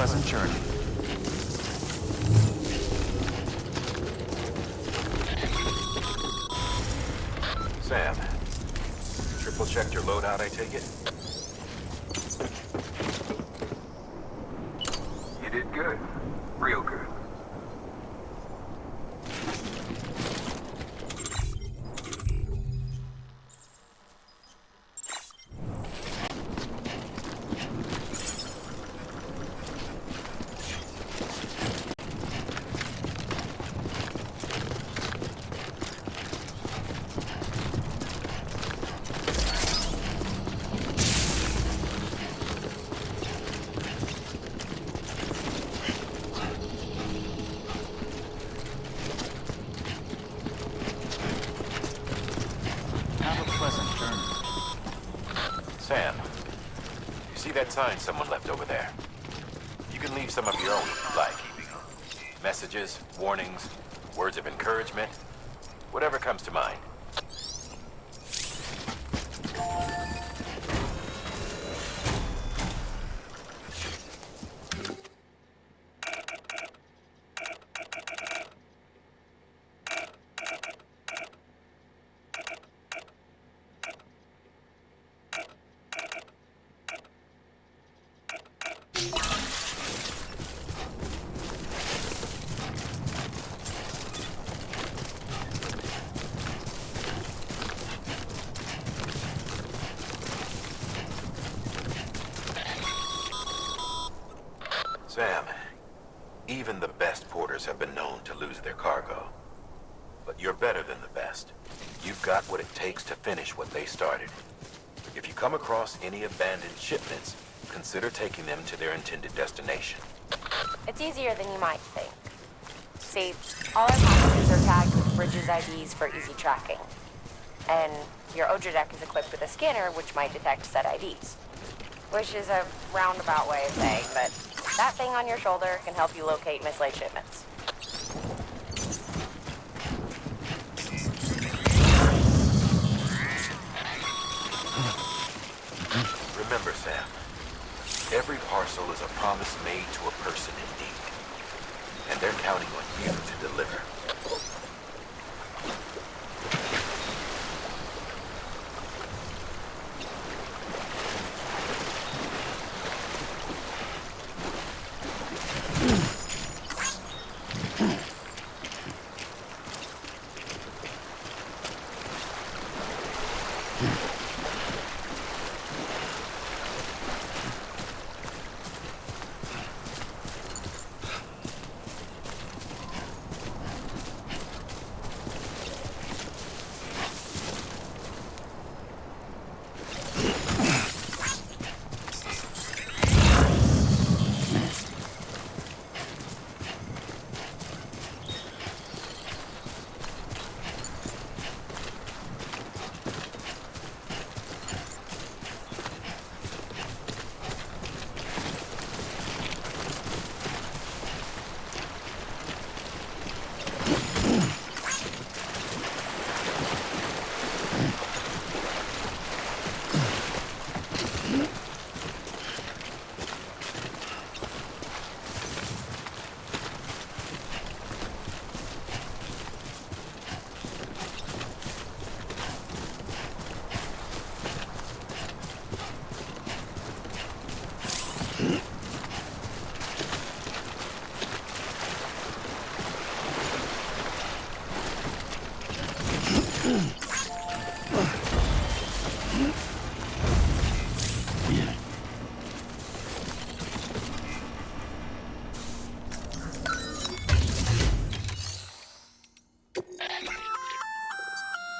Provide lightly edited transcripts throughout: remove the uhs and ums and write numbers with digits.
pleasant journey. Sam, triple checked your loadout, I take it? You did good. Real good. Have a pleasant journey. Sam, you see that sign someone left over there? You can leave some of your own if you like. Messages, warnings, words of encouragement, whatever comes to mind. Sam, even the best porters have been known to lose their cargo. But you're better than the best. You've got what it takes to finish what they started. If you come across any abandoned shipments, consider taking them to their intended destination. It's easier than you might think. See, all our packages are tagged with Bridges IDs for easy tracking. And your Odra deck is equipped with a scanner which might detect said IDs. Which is a roundabout way of saying that that thing on your shoulder can help you locate mislaid shipments. Remember, Sam, every parcel is a promise made to a person in need. And they're counting on you to deliver.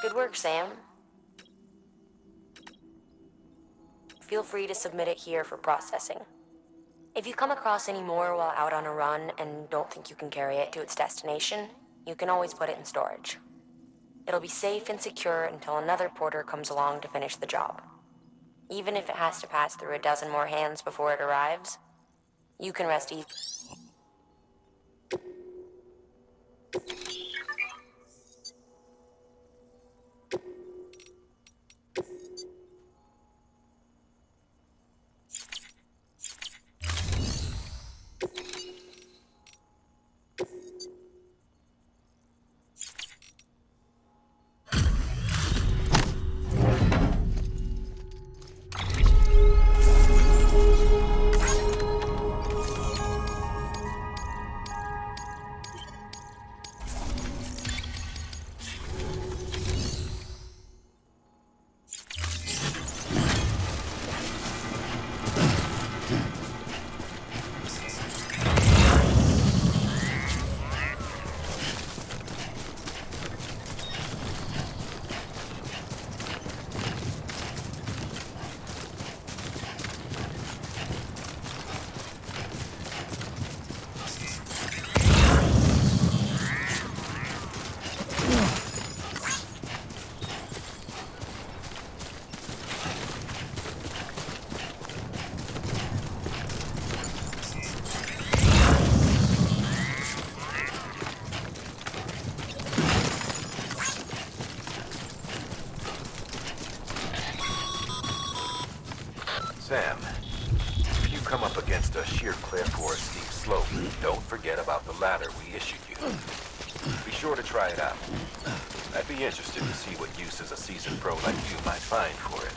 Good work, Sam. Feel free to submit it here for processing. If you come across any more while out on a run and don't think you can carry it to its destination, you can always put it in storage. It'll be safe and secure until another porter comes along to finish the job. Even if it has to pass through a dozen more hands before it arrives, you can rest easy. Sam, if you come up against a sheer cliff or a steep slope, don't forget about the ladder we issued you. Be sure to try it out. I'd be interested to see what uses a seasoned pro like you might find for it.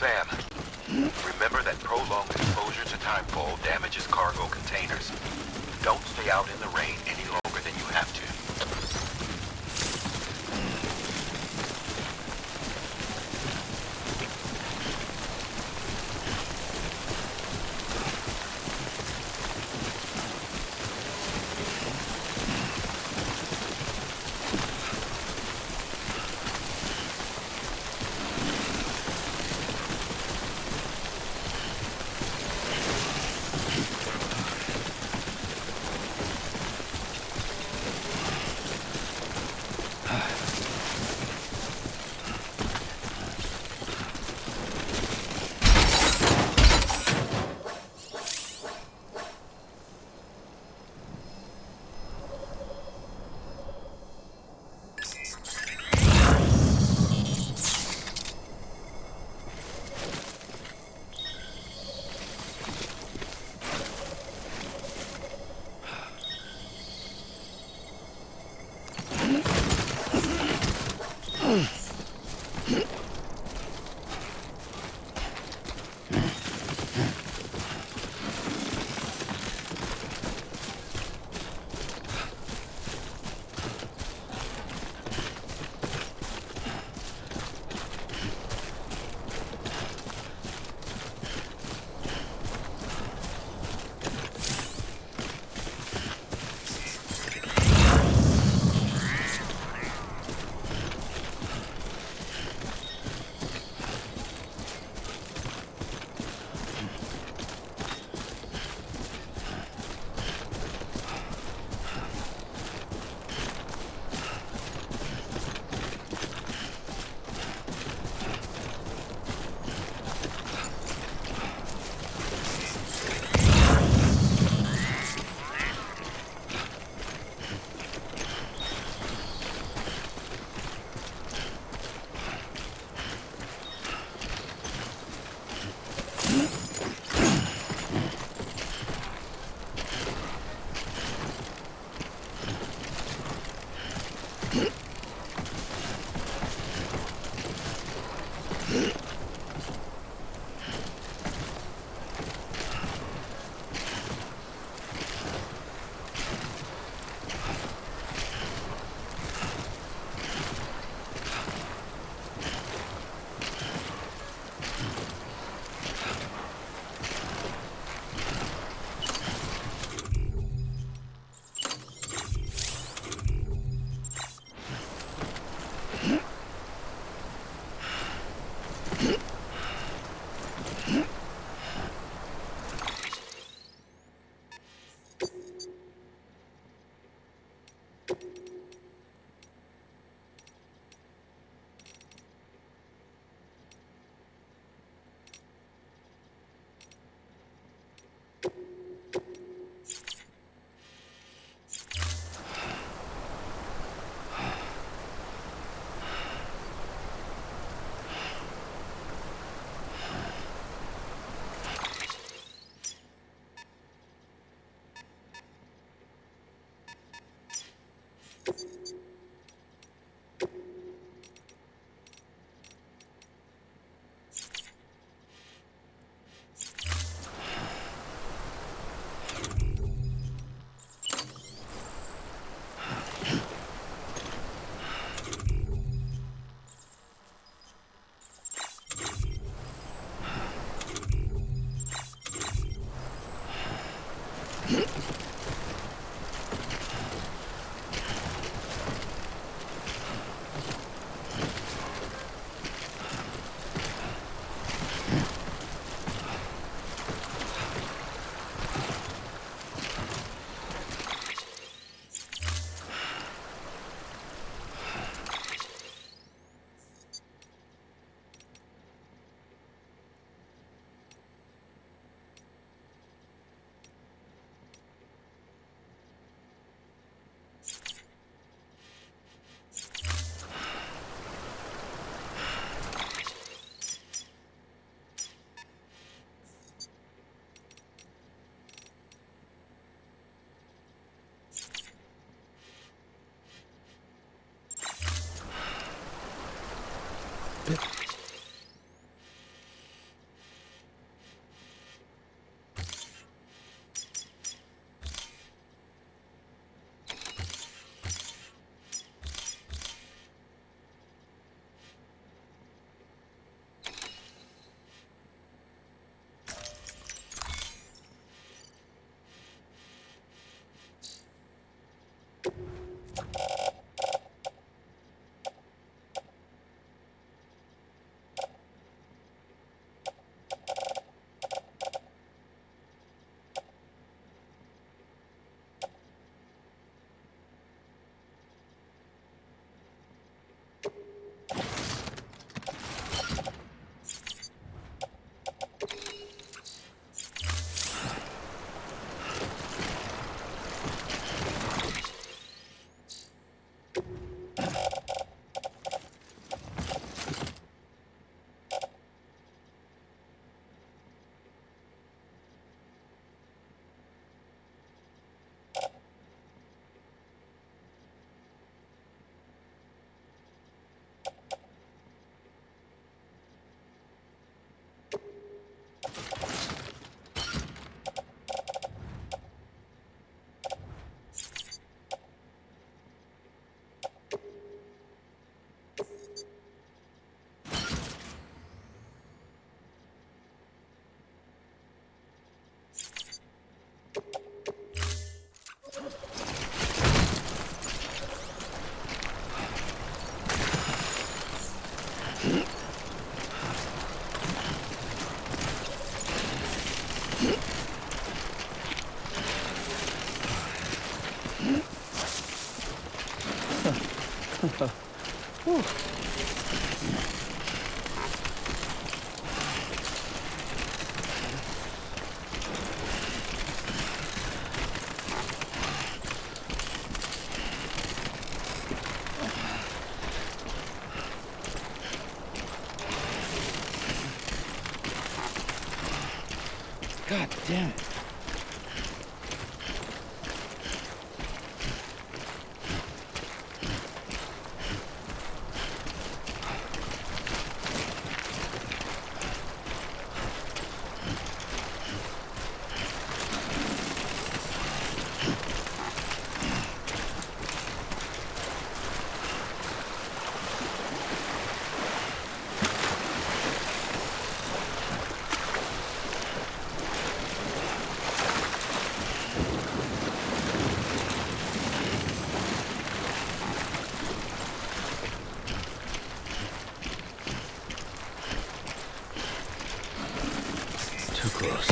Sam, remember that prolonged exposure to timefall damages cargo containers. Don't stay out in the rain any longer than you have to. God damn it. Too close.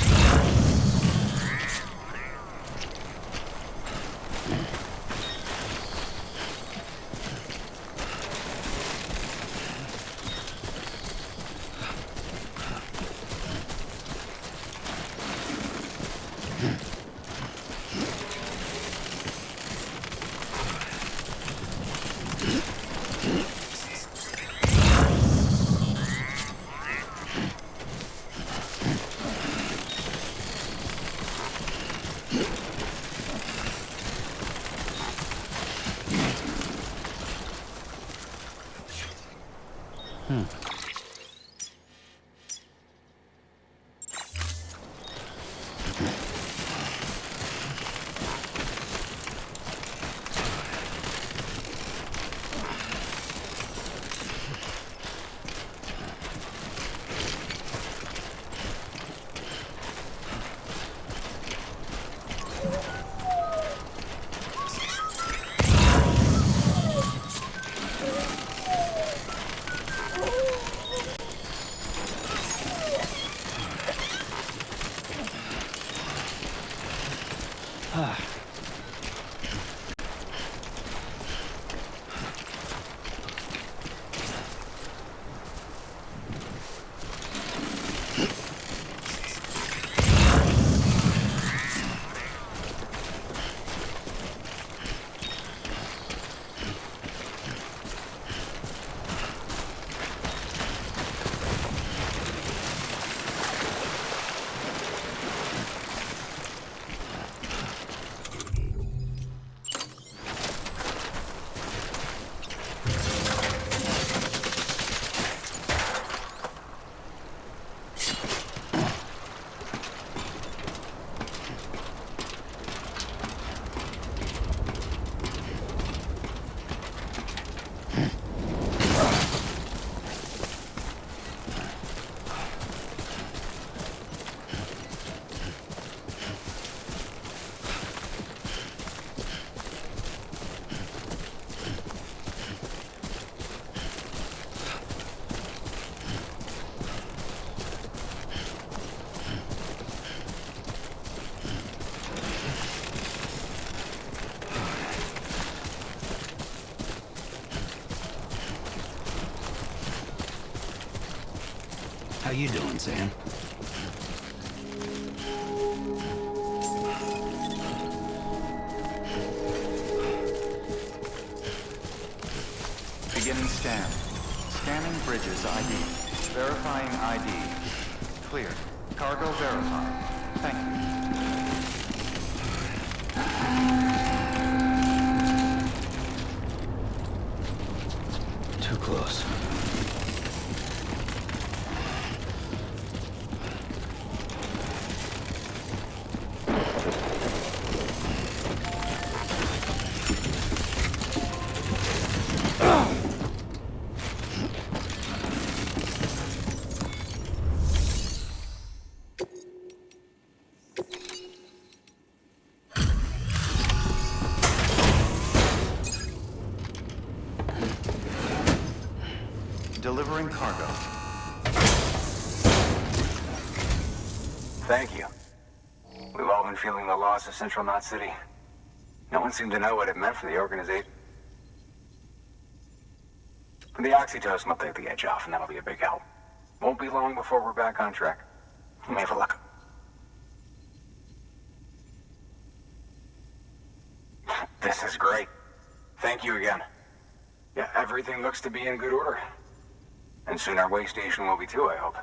How you doing, Sam? Beginning scan. Scanning bridges ID. Verifying ID. Clear. Cargo verified. Thank you. Too close. Delivering cargo. Thank you. We've all been feeling the loss of Central Knot City. No one seemed to know what it meant for the organization. The oxytocin will take the edge off, and that'll be a big help. Won't be long before we're back on track. You may have a look. This is great. Thank you again. Yeah, everything looks to be in good order. And soon our way station will be too, I hope.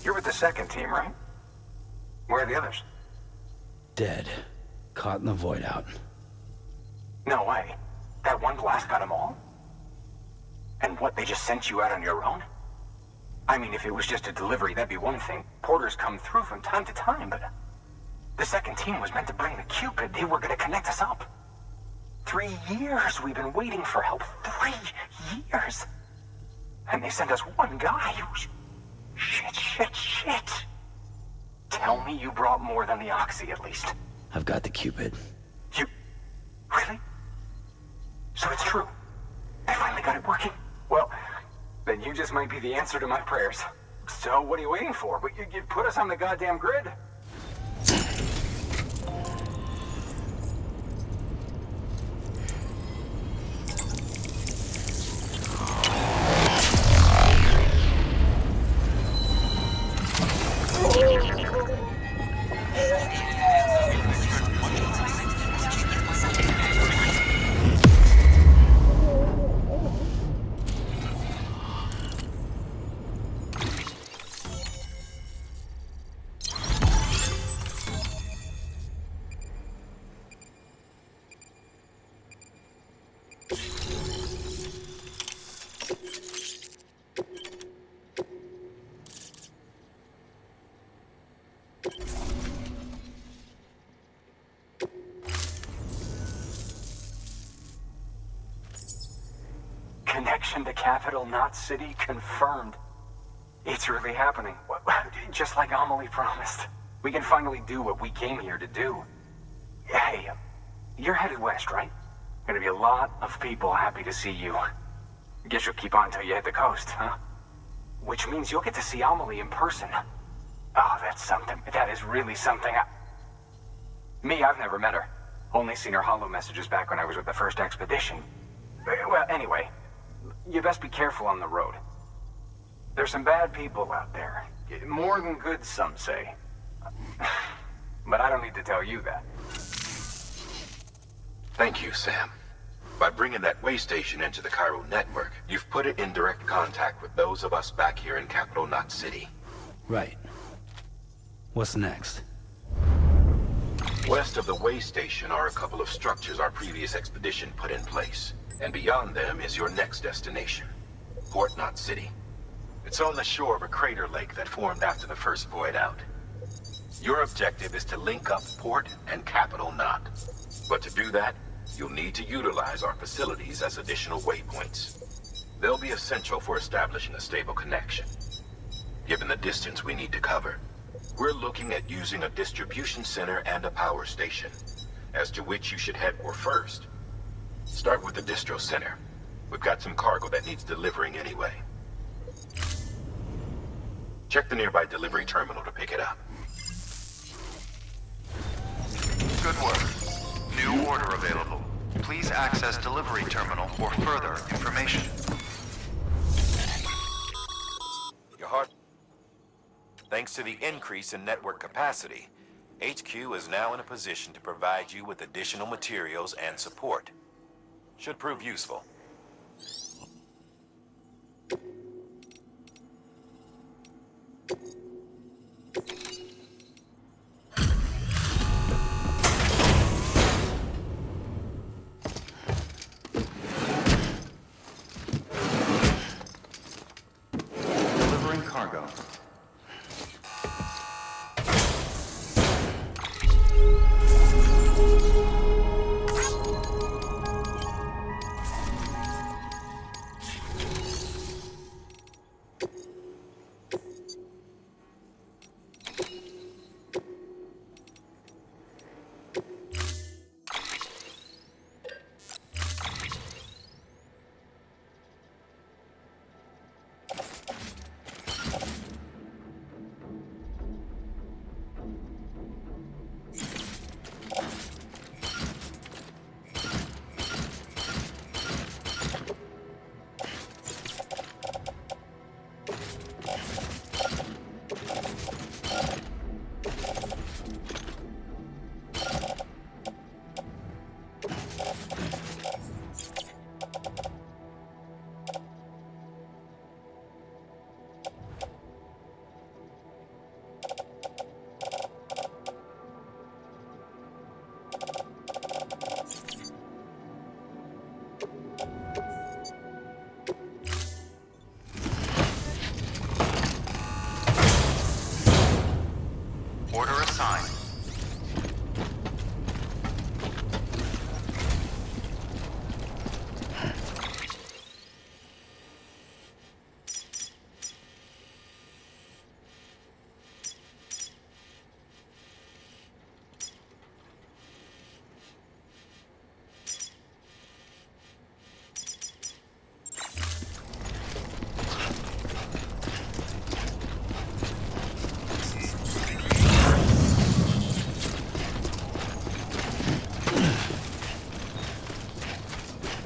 You're with the second team, right? Where are the others? Dead. Caught in the void out. No way. That one blast got them all? And what, they just sent you out on your own? I mean, if it was just a delivery, that'd be one thing. Porters come through from time to time, but... The second team was meant to bring the Cupid. They were gonna connect us up. 3 years we've been waiting for help. 3 years. And they sent us one guy. Shit. Tell me you brought more than the Oxy, at least. I've got the Cupid. You... Really? So it's true. They finally got it working. Well, then you just might be the answer to my prayers. So what are you waiting for? But you put us on the goddamn grid. Connection to capital, not city, confirmed. It's really happening. Just like Amelie promised. We can finally do what we came here to do. Hey, you're headed west, right? Gonna be a lot of people happy to see you. Guess you'll keep on till you hit the coast, huh? Which means you'll get to see Amelie in person. Oh, that's something. That is really something. I've never met her. Only seen her holo messages back when I was with the first expedition. Well, anyway, you best be careful on the road. There's some bad people out there. More than good, some say. But I don't need to tell you that. Thank you, Sam. By bringing that way station into the Cairo network, you've put it in direct contact with those of us back here in Capital Knot City. Right. What's next? West of the way station are a couple of structures our previous expedition put in place. And beyond them is your next destination, Port Knot City. It's on the shore of a crater lake that formed after the first void out. Your objective is to link up Port and Capital Knot. But to do that, you'll need to utilize our facilities as additional waypoints. They'll be essential for establishing a stable connection. Given the distance we need to cover, we're looking at using a distribution center and a power station, as to which you should head for first. Start with the distro center. We've got some cargo that needs delivering anyway. Check the nearby delivery terminal to pick it up. Good work. New order available. Please access delivery terminal for further information. Your heart. Thanks to the increase in network capacity, HQ is now in a position to provide you with additional materials and support. Should prove useful. Delivering cargo.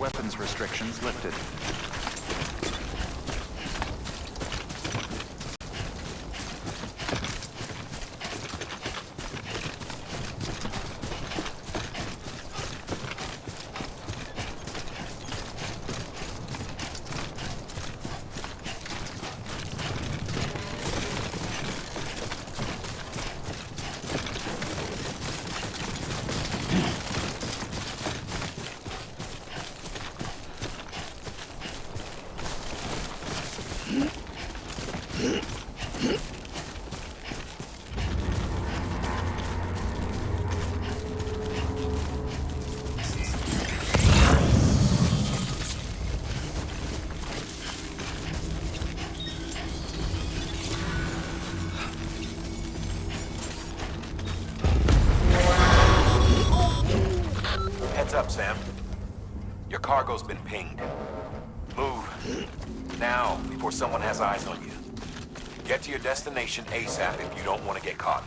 weapons restrictions lifted. Heads up, Sam. Your cargo's been pinged. Move. Now, before someone has eyes on you. Get to your destination ASAP if you don't want to get caught.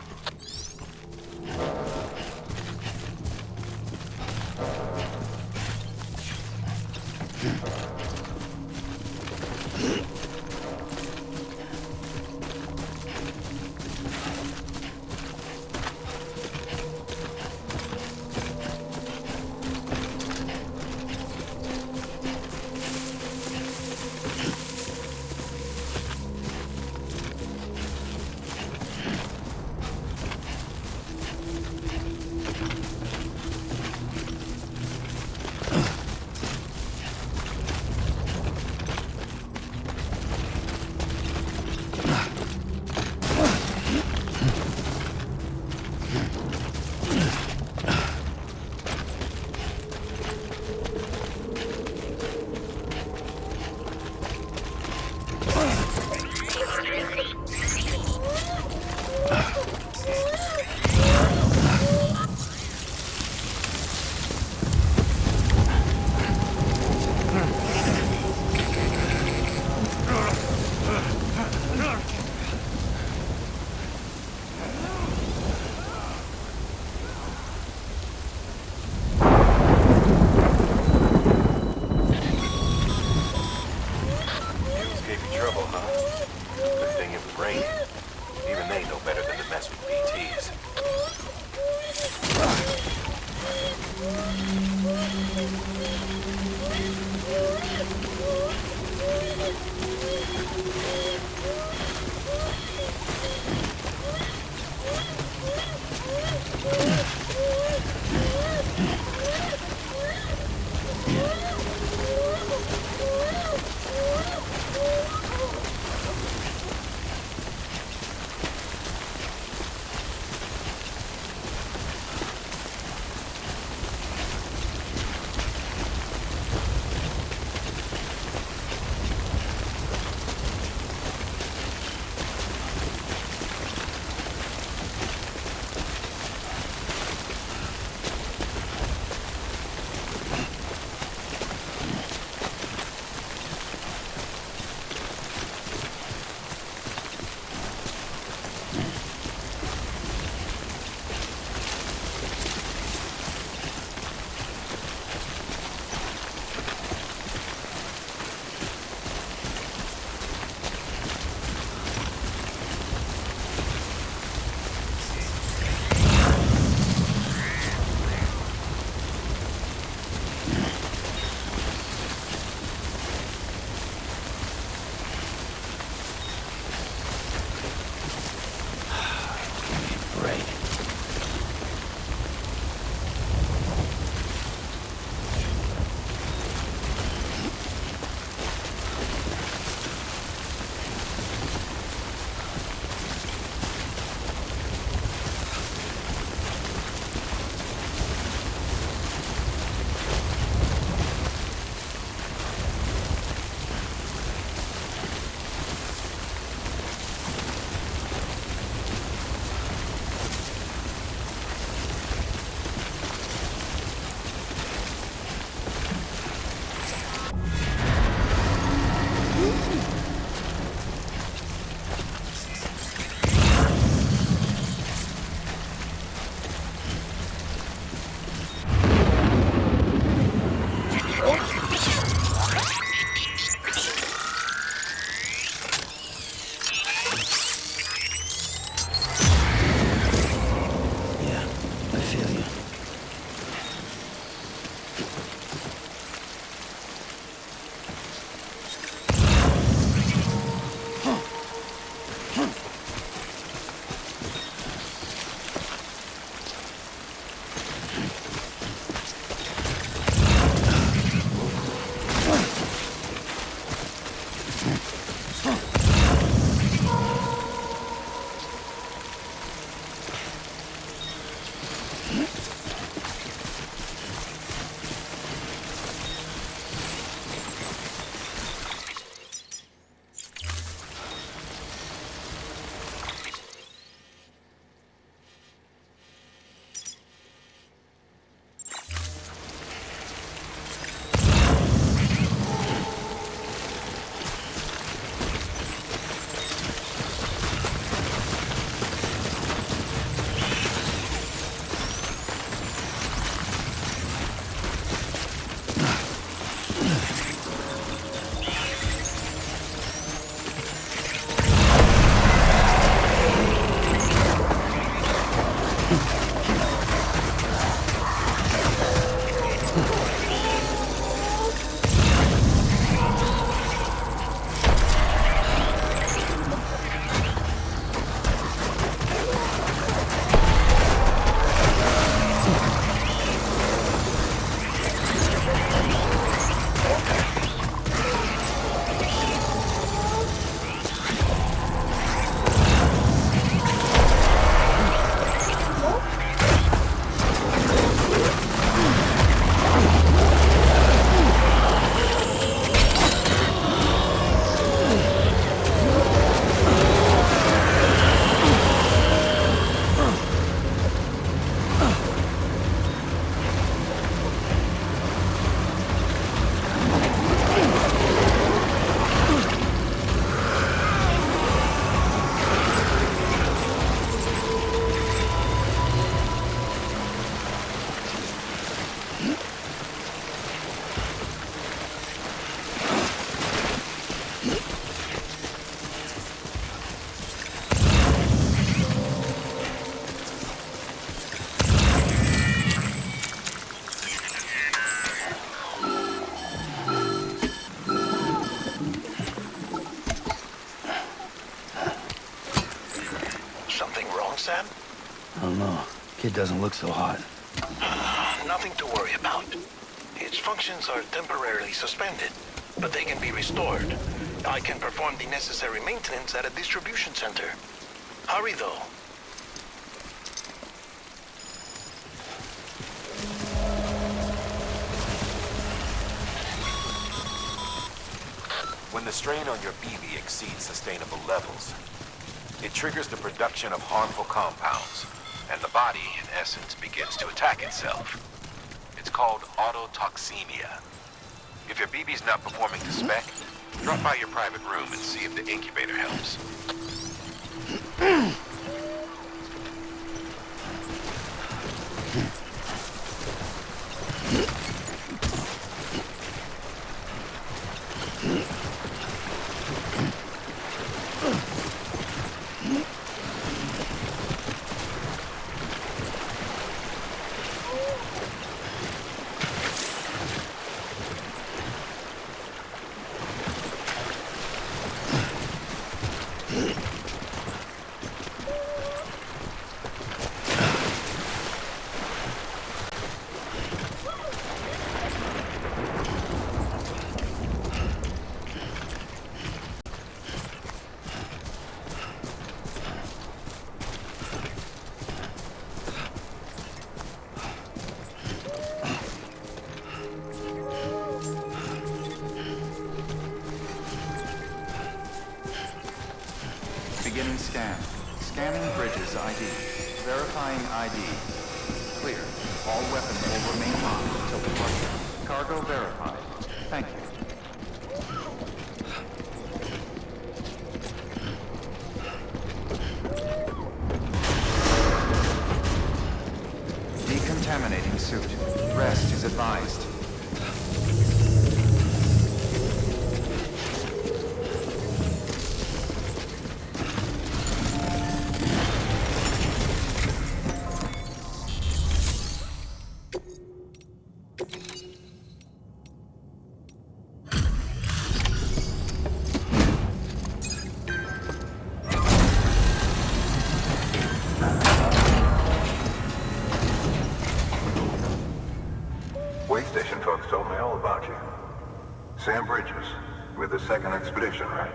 Sam? I don't know. Kid doesn't look so hot. Nothing to worry about. Its functions are temporarily suspended, but they can be restored. I can perform the necessary maintenance at a distribution center. Hurry, though. When the strain on your BB exceeds sustainable levels, it triggers the production of harmful compounds, and the body, in essence, begins to attack itself. It's called autotoxemia. If your BB's not performing to spec, drop by your private room and see if the incubator helps. Beginning scan. Scanning bridges ID. Verifying ID. Clear. All weapons will remain on until departure. Cargo verified. Thank you. Decontaminating suit. Rest is advised. Station folks told me all about you. Sam Bridges, with the second expedition, right?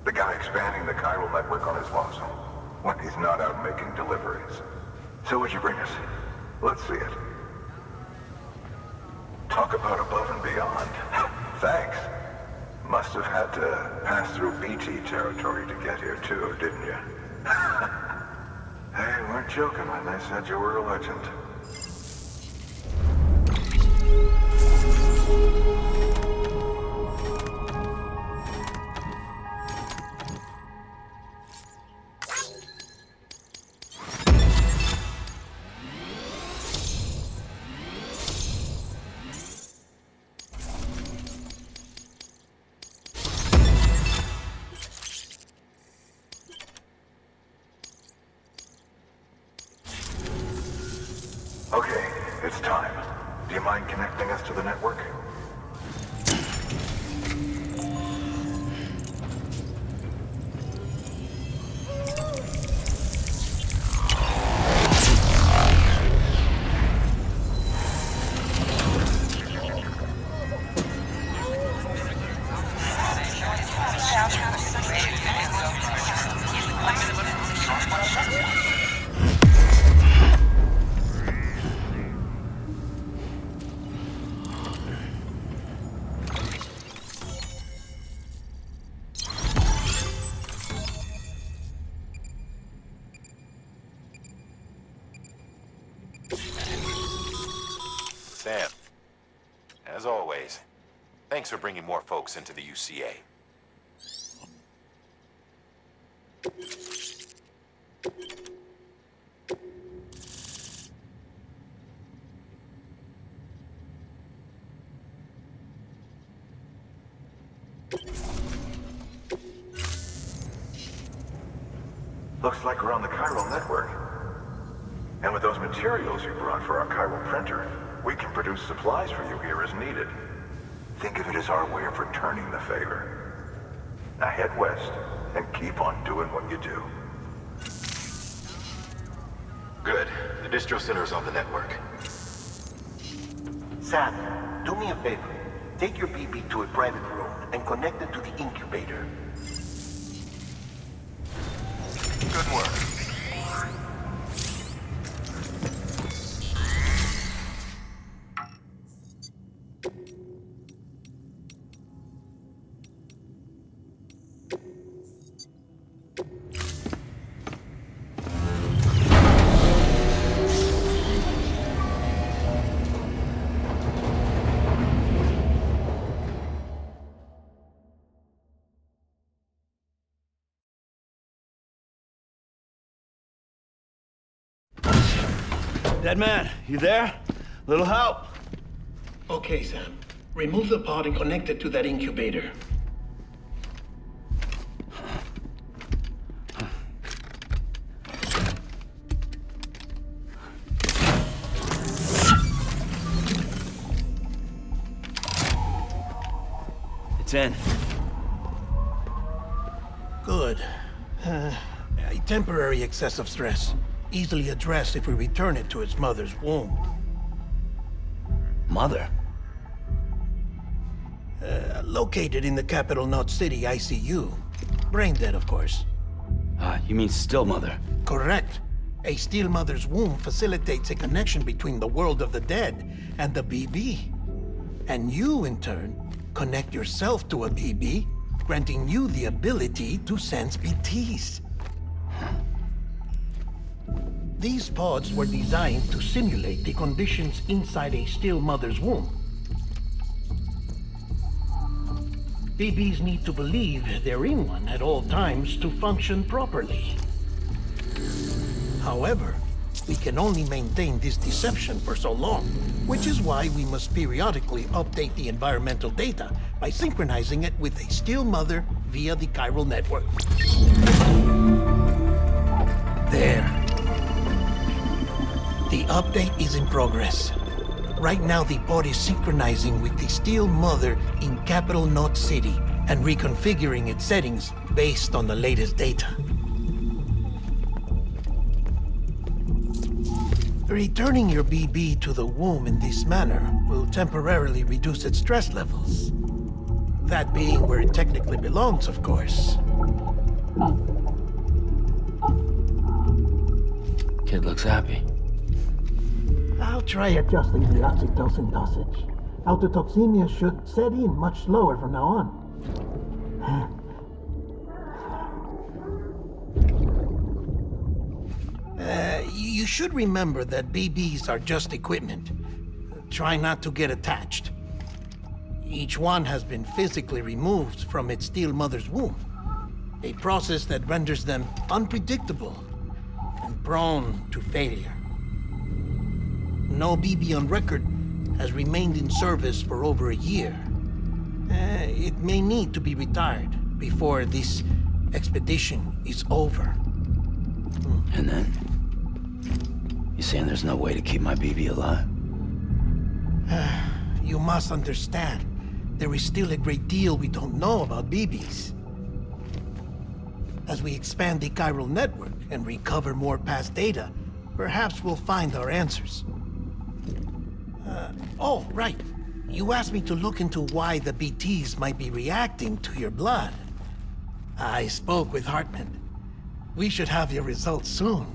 The guy expanding the chiral network on his lonesome, when he's not out making deliveries. So what'd you bring us? Let's see it. Talk about above and beyond. Thanks. Must have had to pass through BT territory to get here too, didn't you? They weren't joking when they said you were a legend. us to the network? Sam, as always, thanks for bringing more folks into the UCA. Looks like we're on the chiral network. And with those materials you brought for our chiral printer, we can produce supplies for you here as needed. Think of it as our way of returning the favor. Now head west and keep on doing what you do. Good. The distro center's on the network. Sam, do me a favor. Take your BB to a private room and connect it to the incubator. Good work. Dead man, you there? Little help? Okay, Sam. Remove the pod and connect it to that incubator. It's in. Good. A temporary excessive stress. Easily addressed if we return it to its mother's womb. Mother? Located in the capital Knot City ICU. Brain dead, of course. You mean still mother? Correct. A still mother's womb facilitates a connection between the world of the dead and the BB. And you, in turn, connect yourself to a BB, granting you the ability to sense BTs. These pods were designed to simulate the conditions inside a still mother's womb. BBs need to believe they're in one at all times to function properly. However, we can only maintain this deception for so long, which is why we must periodically update the environmental data by synchronizing it with a still mother via the chiral network. There. The update is in progress. Right now, the pod is synchronizing with the still mother in capital Knot City and reconfiguring its settings based on the latest data. Returning your BB to the womb in this manner will temporarily reduce its stress levels. That being where it technically belongs, of course. Kid looks happy. I'll try adjusting the oxytocin dosage. Autotoxemia should set in much slower from now on. You should remember that BBs are just equipment. Try not to get attached. Each one has been physically removed from its still mother's womb. A process that renders them unpredictable and prone to failure. No BB on record has remained in service for over a year. It may need to be retired before this expedition is over. And then? You saying there's no way to keep my BB alive? you must understand, there is still a great deal we don't know about BBs. As we expand the chiral network and recover more past data, perhaps we'll find our answers. Oh, right. You asked me to look into why the BTs might be reacting to your blood. I spoke with Hartman. We should have your results soon.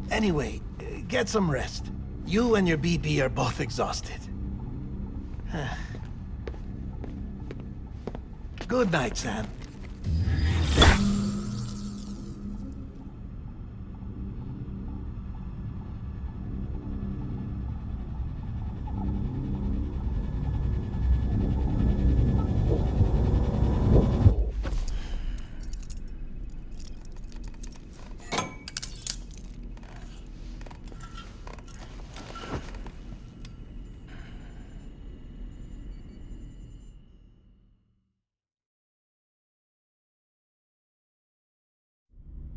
Anyway, get some rest. You and your BB are both exhausted. Good night, Sam.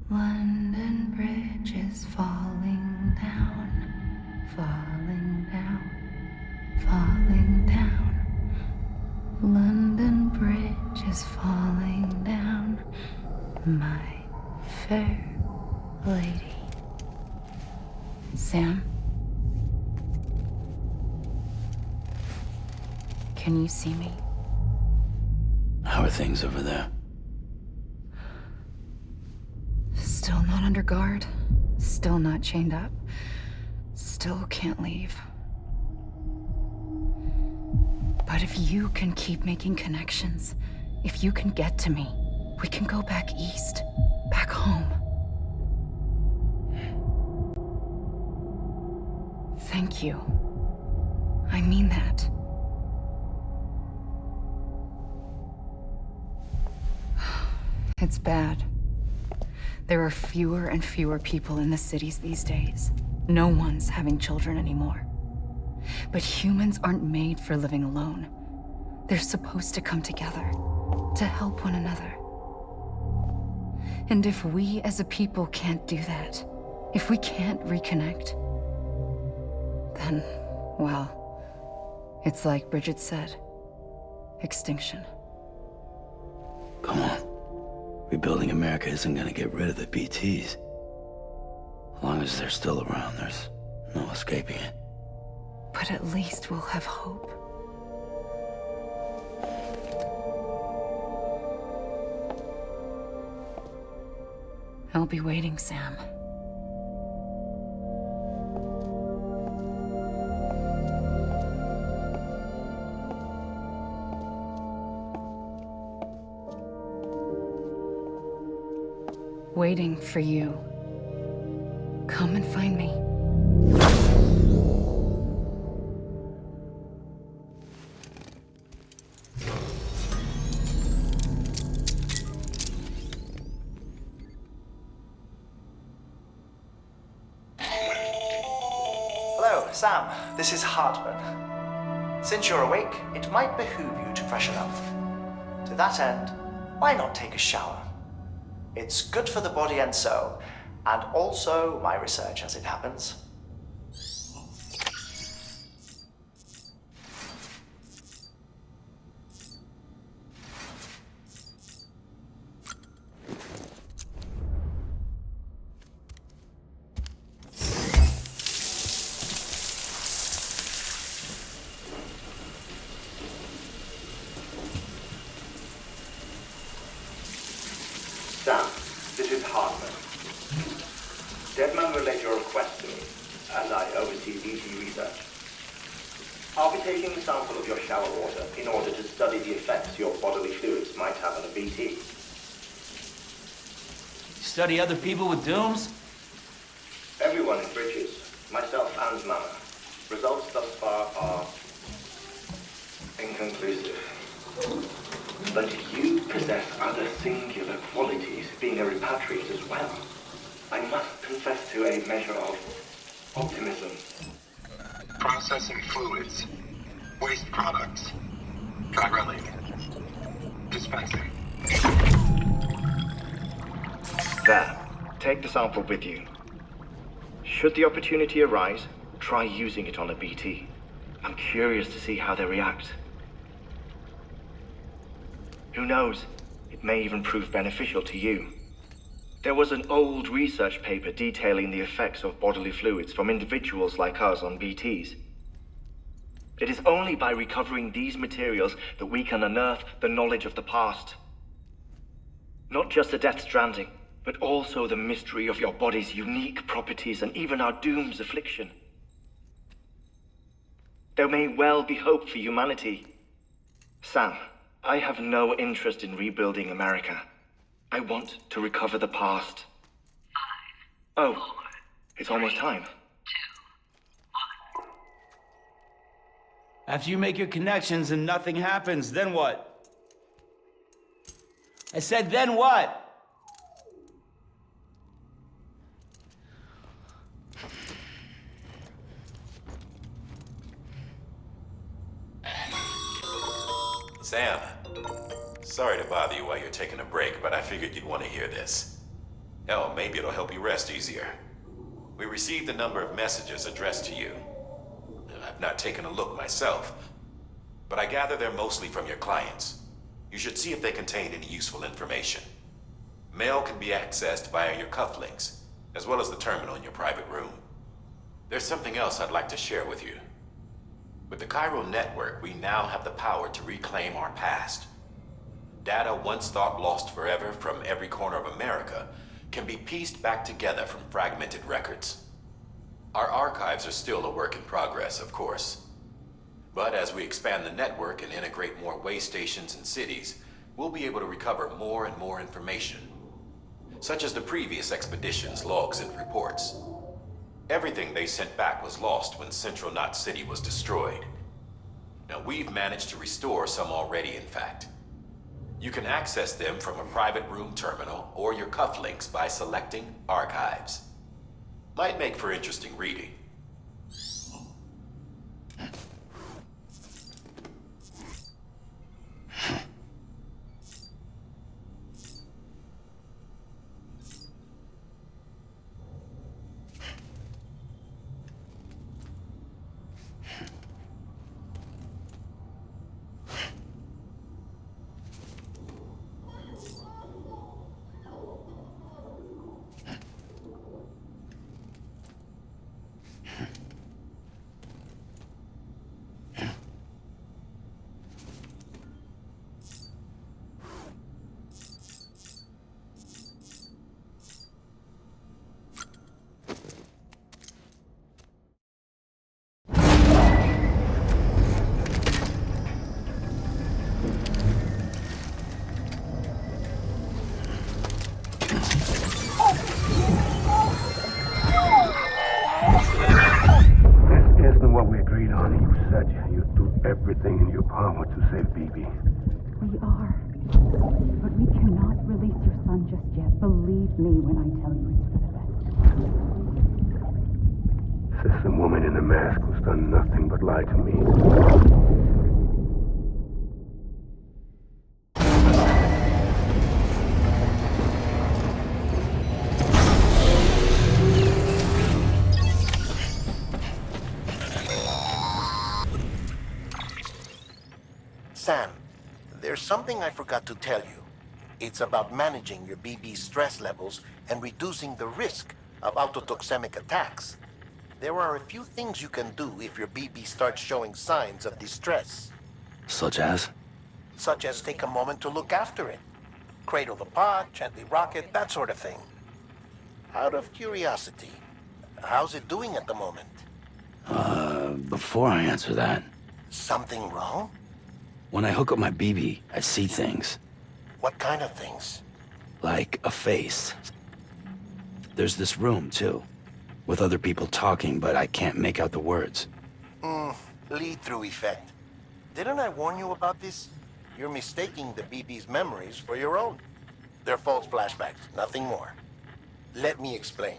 London Bridge is falling down, falling down, falling down. London Bridge is falling down, my fair lady. Sam? Can you see me? How are things over there? Still not under guard, still not chained up, still can't leave. But if you can keep making connections, if you can get to me, we can go back east, back home. Thank you. I mean that. It's bad. There are fewer and fewer people in the cities these days. No one's having children anymore. But humans aren't made for living alone. They're supposed to come together, to help one another. And if we as a people can't do that, if we can't reconnect, then, well, it's like Bridget said, extinction. Come on. Rebuilding America isn't gonna get rid of the BTs. As long as they're still around, there's no escaping it. But at least we'll have hope. I'll be waiting, Sam. Waiting for you. Come and find me. Hello, Sam. This is Hartman. Since you're awake, it might behoove you to freshen up. To that end, why not take a shower? It's good for the body and soul, and also my research as it happens. Sam, this is Hartman. Deadman relayed your request to me, as I oversee BT research. I'll be taking a sample of your shower water in order to study the effects your bodily fluids might have on a BT. Study other people with dooms? Everyone in Bridges, myself and Mama. Results thus far are inconclusive. But you possess other singular qualities, being a repatriate as well. I must confess to a measure of optimism. Processing fluids. Waste products. Chirelli. Dispensing. There. Take the sample with you. Should the opportunity arise, try using it on a BT. I'm curious to see how they react. Who knows? It may even prove beneficial to you. There was an old research paper detailing the effects of bodily fluids from individuals like us on BTs. It is only by recovering these materials that we can unearth the knowledge of the past. Not just the Darth Stranding, but also the mystery of your body's unique properties and even our doom's affliction. There may well be hope for humanity. Sam, I have no interest in rebuilding America. I want to recover the past. 5, 4, it's almost time. 2, 1. After you make your connections and nothing happens, then what? I said, then what? Sam, sorry to bother you while you're taking a break, but I figured you'd want to hear this. Hell, maybe it'll help you rest easier. We received a number of messages addressed to you. I've not taken a look myself, but I gather they're mostly from your clients. You should see if they contain any useful information. Mail can be accessed via your cufflinks, as well as the terminal in your private room. There's something else I'd like to share with you. With the Chiral network, we now have the power to reclaim our past. Data once thought lost forever from every corner of America can be pieced back together from fragmented records. Our archives are still a work in progress, of course. But as we expand the network and integrate more way stations and cities, we'll be able to recover more and more information, such as the previous expedition's logs and reports. Everything they sent back was lost when Central Knot City was destroyed. Now, we've managed to restore some already, in fact. You can access them from a private room terminal or your cufflinks by selecting Archives. Might make for interesting reading. Everything in your power to save BB. We are. But we cannot release your son just yet. Believe me when I tell you it's for the best. System woman in the mask who's done nothing but lie to me. Sam, there's something I forgot to tell you. It's about managing your BB stress levels and reducing the risk of autotoxemic attacks. There are a few things you can do if your BB starts showing signs of distress. Such as? Such as take a moment to look after it. Cradle the pod, gently rock it, that sort of thing. Out of curiosity, how's it doing at the moment? Before I answer that... Something wrong? When I hook up my BB, I see things. What kind of things? Like a face. There's this room, too, with other people talking, but I can't make out the words. Lead-through effect. Didn't I warn you about this? You're mistaking the BB's memories for your own. They're false flashbacks, nothing more. Let me explain.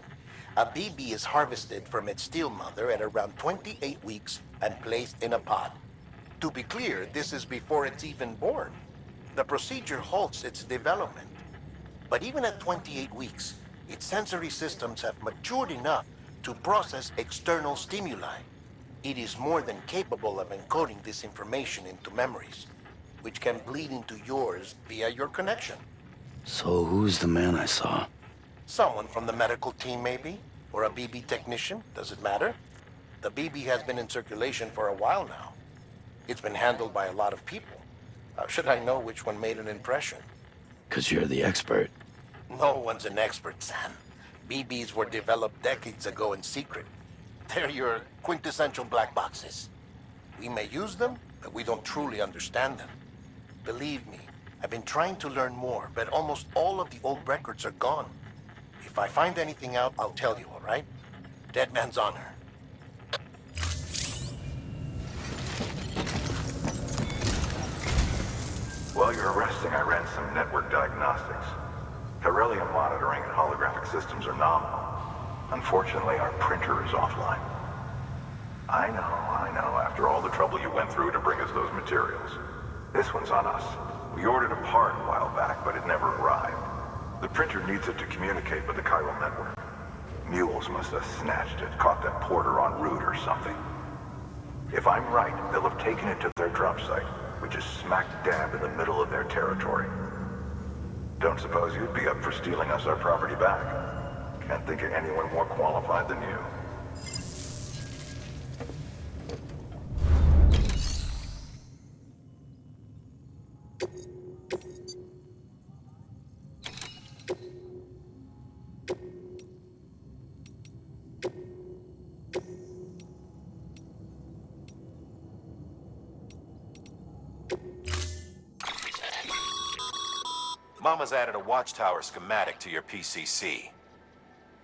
A BB is harvested from its steel mother at around 28 weeks and placed in a pod. To be clear, this is before it's even born. The procedure halts its development. But even at 28 weeks, its sensory systems have matured enough to process external stimuli. It is more than capable of encoding this information into memories, which can bleed into yours via your connection. So who's the man I saw? Someone from the medical team, maybe? Or a BB technician? Does it matter? The BB has been in circulation for a while now. It's been handled by a lot of people. How should I know which one made an impression? 'Cause you're the expert. No one's an expert, Sam. BBs were developed decades ago in secret. They're your quintessential black boxes. We may use them, but we don't truly understand them. Believe me, I've been trying to learn more, but almost all of the old records are gone. If I find anything out, I'll tell you, all right? Dead man's honor. While you're resting, I ran some network diagnostics. Beryllium monitoring and holographic systems are nominal. Unfortunately, our printer is offline. I know, after all the trouble you went through to bring us those materials. This one's on us. We ordered a part a while back, but it never arrived. The printer needs it to communicate with the chiral network. Mules must have snatched it, caught that porter en route or something. If I'm right, they'll have taken it to their drop site, which is smack dab in the middle of their territory. Don't suppose you'd be up for stealing us our property back? Can't think of anyone more qualified than you. Mama's added a watchtower schematic to your PCC.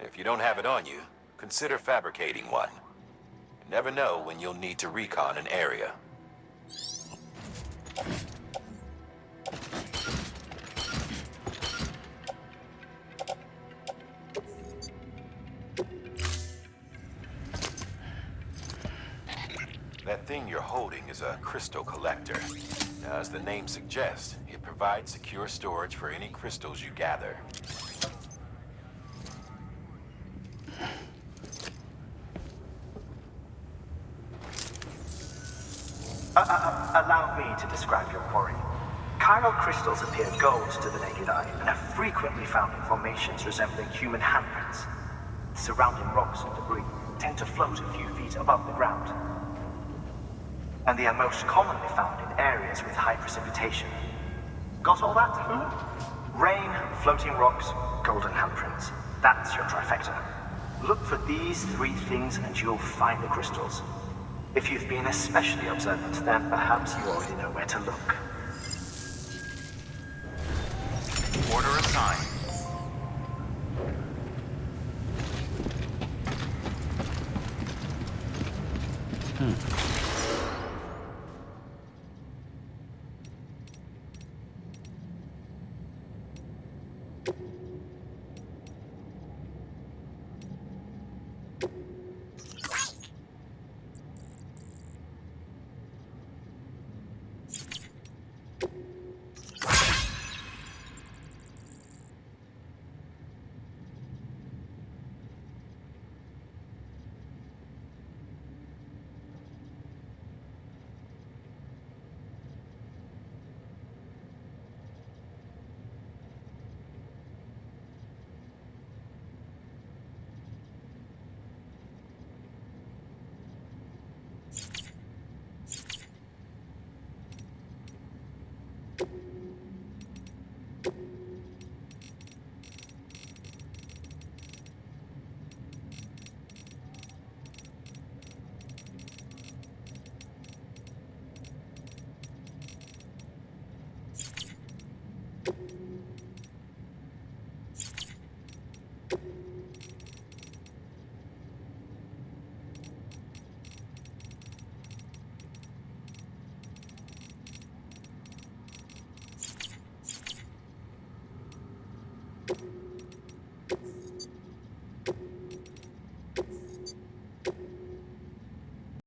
If you don't have it on you, consider fabricating one. You never know when you'll need to recon an area. That thing you're holding is a crystal collector. Now, as the name suggests, it provides secure storage for any crystals you gather. Allow me to describe your quarry. Chiral crystals appear gold to the naked eye and are frequently found in formations resembling human handprints. Surrounding rocks and debris tend to float a few feet above the ground. And they are most commonly found in areas with high precipitation. Got all that? Rain, floating rocks, golden handprints. That's your trifecta. Look for these three things and you'll find the crystals. If you've been especially observant, then perhaps you already know where to look. Order assigned.